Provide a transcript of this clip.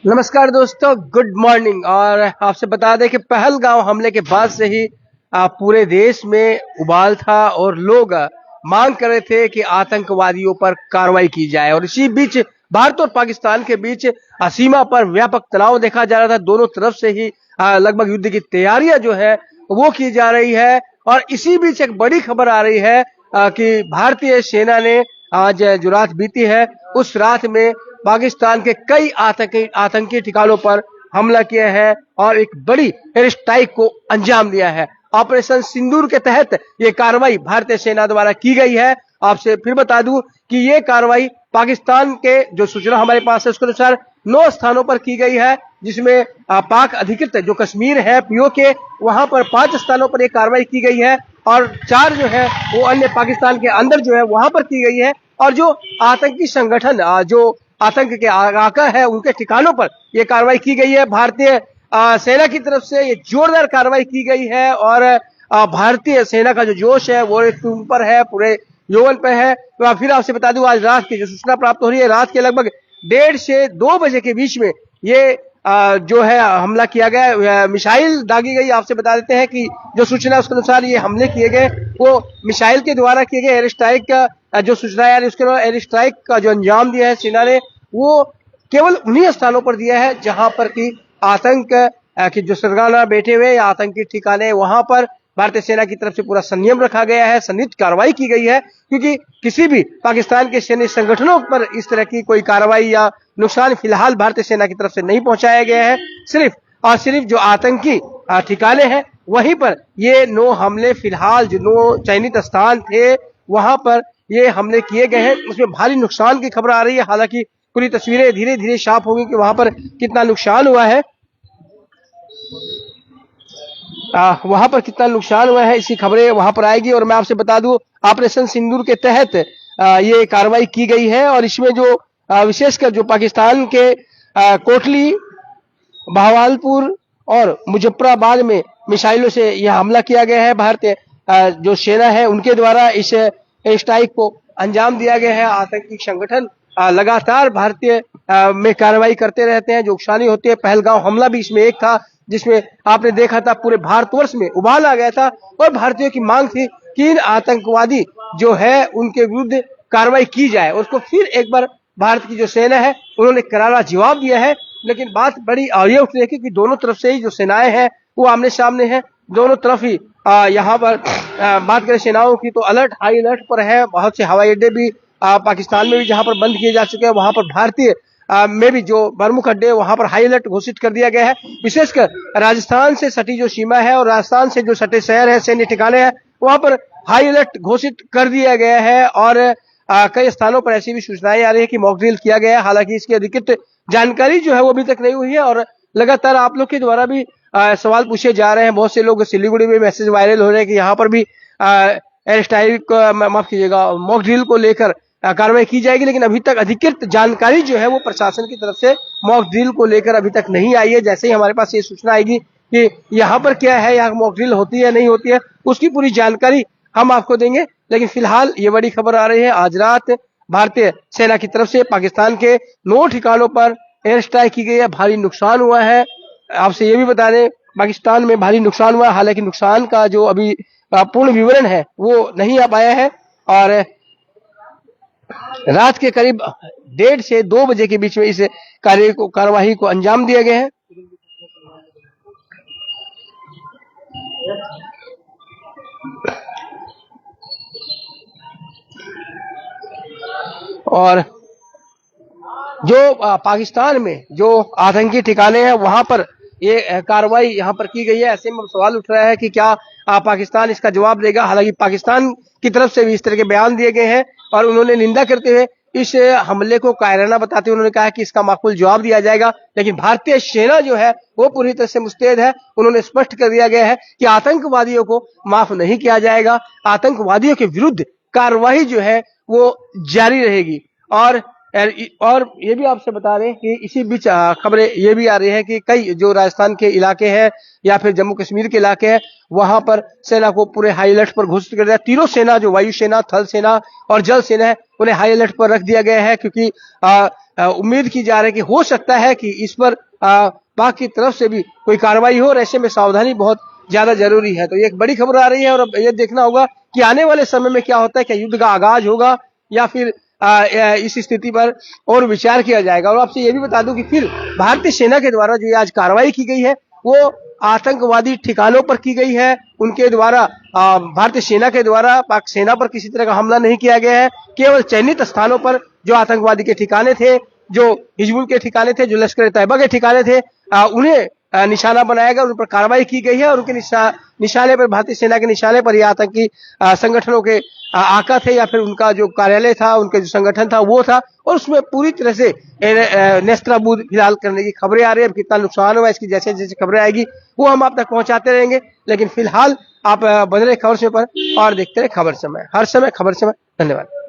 नमस्कार दोस्तों, good morning. और आपसे बता दें कि पहलगांव हमले के बाद से ही पूरे देश में उबाल था और लोग मांग कर रहे थे कि आतंकवादियों पर कार्रवाई की जाए। और इसी बीच भारत और पाकिस्तान के बीच सीमा पर व्यापक तनाव देखा जा रहा था। दोनों तरफ से ही लगभग युद्ध की तैयारियां जो है वो की जा रही है। और इसी बीच एक बड़ी खबर आ रही है कि भारतीय सेना ने आज जो रात बीती है उस रात में पाकिस्तान के कई आतंकी ठिकानों पर हमला किया है और एक बड़ी एयर स्ट्राइक को अंजाम दिया है। ऑपरेशन सिंदूर के तहत ये कार्रवाई भारतीय सेना द्वारा की गई है। आपसे फिर बता दूं कि ये कार्रवाई पाकिस्तान के जो सूचना हमारे पास है उसके अनुसार 9 स्थानों पर की गई है, जिसमें पाक अधिकृत जो कश्मीर है पीओके वहां पर 5 स्थानों पर ये कार्रवाई की गई है और 4 जो है वो अन्य पाकिस्तान के अंदर जो है वहां पर की गई है। और जो आतंकी संगठन जो आतंक के आका है उनके ठिकानों पर यह कार्रवाई की गई है। भारतीय सेना की तरफ से ये जोरदार कार्रवाई की गई है और भारतीय सेना का जो जोश है वो तुम पर है, पूरे यौवन पर है। तो फिर आपसे बता दूं आज रात की जो सूचना प्राप्त हो रही है, रात के लगभग 1:30 से 2 बजे के बीच में ये जो है हमला किया गया, मिसाइल दागी गई। आपसे बता देते हैं कि जो सूचना उसके अनुसार ये हमले किए गए वो मिसाइल के द्वारा किए गए। एयर स्ट्राइक का जो सूचना है उसके अलावा एयर स्ट्राइक का जो अंजाम दिया है सेना ने वो केवल उन्हीं स्थानों पर दिया है जहां पर की आतंक की जो सरगना बैठे हुए आतंकी ठिकाने वहां पर भारतीय सेना की तरफ से पूरा संयम रखा गया है, संदिग्ध कार्रवाई की गई है। क्योंकि किसी भी पाकिस्तान के सैन्य संगठनों पर इस तरह की कोई कार्रवाई या नुकसान फिलहाल भारतीय सेना की तरफ से नहीं पहुंचाया गया है। सिर्फ और सिर्फ जो आतंकी ठिकाने हैं वहीं पर ये 9 हमले फिलहाल जो 9 चयनित स्थान थे वहां पर ये हमले किए गए हैं। उसमें भारी नुकसान की खबर आ रही है। हालांकि पूरी तस्वीरें धीरे धीरे साफ होगी कि वहां पर कितना नुकसान हुआ है। वहां पर कितना नुकसान हुआ है इसकी खबरें वहां पर आएगी। और मैं आपसे बता दूं ऑपरेशन सिंदूर के तहत ये कार्रवाई की गई है और इसमें जो विशेषकर जो पाकिस्तान के कोटली, बहावलपुर और मुजफ्फराबाद में मिसाइलों से यह हमला किया गया है। भारतीय जो सेना है उनके द्वारा इस स्ट्राइक को अंजाम दिया गया है। आतंकी संगठन लगातार भारतीय में कार्रवाई करते रहते हैं, जो उकसानी होती है। पहलगांव हमला भी इसमें एक था जिसमें आपने देखा था पूरे भारतवर्ष में उबाल आ गया था और भारतीयों की मांग थी कि इन आतंकवादी जो है उनके विरुद्ध कार्रवाई की जाए। उसको फिर एक बार भारत की जो सेना है उन्होंने करारा जवाब दिया है। लेकिन बात बड़ी ये उठ रही है कि दोनों तरफ से ही जो सेनाएं हैं वो आमने सामने हैं। दोनों तरफ ही यहाँ पर बात करें सेनाओं की तो हाई अलर्ट पर है। बहुत से हवाई अड्डे भी पाकिस्तान में भी जहां पर बंद किए जा चुके हैं, वहां पर भारतीय में भी जो प्रमुख अड्डे वहां पर हाई अलर्ट घोषित कर दिया गया है। विशेषकर राजस्थान से सटी जो सीमा है और राजस्थान से जो सटे शहर है, सैन्य ठिकाने हैं, वहां पर हाई अलर्ट घोषित कर दिया गया है। और कई स्थानों पर ऐसी भी सूचनाएं आ रही है कि मॉक ड्रिल किया गया है। हालांकि इसकी अधिकृत जानकारी जो है वो अभी तक नहीं हुई है और लगातार आप लोग के द्वारा भी सवाल पूछे जा रहे हैं। बहुत से लोग सिलीगुड़ी में मैसेज वायरल हो रहे हैं कि यहाँ पर भी एयर स्ट्राइक माफ कीजिएगा मॉक ड्रिल को लेकर कार्रवाई की जाएगी। लेकिन अभी तक अधिकृत जानकारी जो है वो प्रशासन की तरफ से मॉक ड्रिल को लेकर अभी तक नहीं आई है। जैसे ही हमारे पास ये सूचना आएगी कि यहाँ पर क्या है, यहाँ मॉक ड्रिल होती है नहीं होती है, उसकी पूरी जानकारी हम आपको देंगे। लेकिन फिलहाल ये बड़ी खबर आ रही है, आज रात भारतीय सेना की तरफ से पाकिस्तान के 9 ठिकानों पर एयर स्ट्राइक की गई है। भारी नुकसान हुआ है। आपसे ये भी बता दें पाकिस्तान में भारी नुकसान हुआ है। हालांकि नुकसान का जो अभी पूर्ण विवरण है वो नहीं आ पाया है। और रात के करीब 1:30 से 2 बजे के बीच में इस कार्यवाही को अंजाम दिया गया है। और जो पाकिस्तान में जो आतंकी ठिकाने हैं वहां पर ये कार्रवाई यहाँ पर की गई है। ऐसे में सवाल उठ रहा है कि क्या पाकिस्तान इसका जवाब देगा। हालांकि पाकिस्तान की तरफ से भी इस तरह के बयान दिए गए हैं और उन्होंने निंदा करते हुए इस हमले को कायराना बताते हुए उन्होंने कहा कि इसका माकूल जवाब दिया जाएगा। लेकिन भारतीय सेना जो है वो पूरी तरह से मुस्तैद है। उन्होंने स्पष्ट कर दिया गया है कि आतंकवादियों को माफ नहीं किया जाएगा। आतंकवादियों के विरुद्ध कार्रवाई जो है वो जारी रहेगी। और और ये भी आपसे बता रहे हैं कि इसी बीच खबरें ये भी आ रही है कि कई जो राजस्थान के इलाके हैं या फिर जम्मू कश्मीर के इलाके हैं, वहां पर सेना को पूरे हाई अलर्ट पर घोषित कर दिया। तीनों सेना, जो वायु सेना, थल सेना और जल सेना है, उन्हें हाई अलर्ट पर रख दिया गया है, क्योंकि उम्मीद की जा रही है कि हो सकता है कि इस पर पाक की तरफ से भी कोई कार्रवाई हो, और ऐसे में सावधानी बहुत ज्यादा जरूरी है। तो ये एक बड़ी खबर आ रही है, और अब ये देखना होगा कि आने वाले समय में क्या होता है, क्या युद्ध का आगाज होगा या फिर इस स्थिति पर और विचार किया जाएगा। और आपसे ये भी बता दूं कि फिर भारतीय सेना के द्वारा जो आज कार्रवाई की गई है, वो आतंकवादी ठिकानों पर की गई है। उनके द्वारा भारतीय सेना के द्वारा पाक सेना पर किसी तरह का हमला नहीं किया गया है। केवल चयनित स्थानों पर जो आतंकवादी के ठिकाने थे, जो हिजबुल के ठिकाने थे, जो लश्कर तैयबा के ठिकाने थे, उन्हें निशाना बनाया गया, उन पर कार्रवाई की गई है। और उनके निशाने पर, भारतीय सेना के निशाने पर, यह आतंकी संगठनों के आका थे या फिर उनका जो कार्यालय था, उनका जो संगठन था वो था। और उसमें पूरी तरह से नेस्तनाबूद फिलहाल करने की खबरें आ रही है। कितना नुकसान हुआ, इसकी जैसे जैसे खबरें आएगी वो हम आप तक पहुंचाते रहेंगे। लेकिन फिलहाल आप बने रहे खबर समय पर और देखते रहे खबर समय, हर समय खबर समय। धन्यवाद।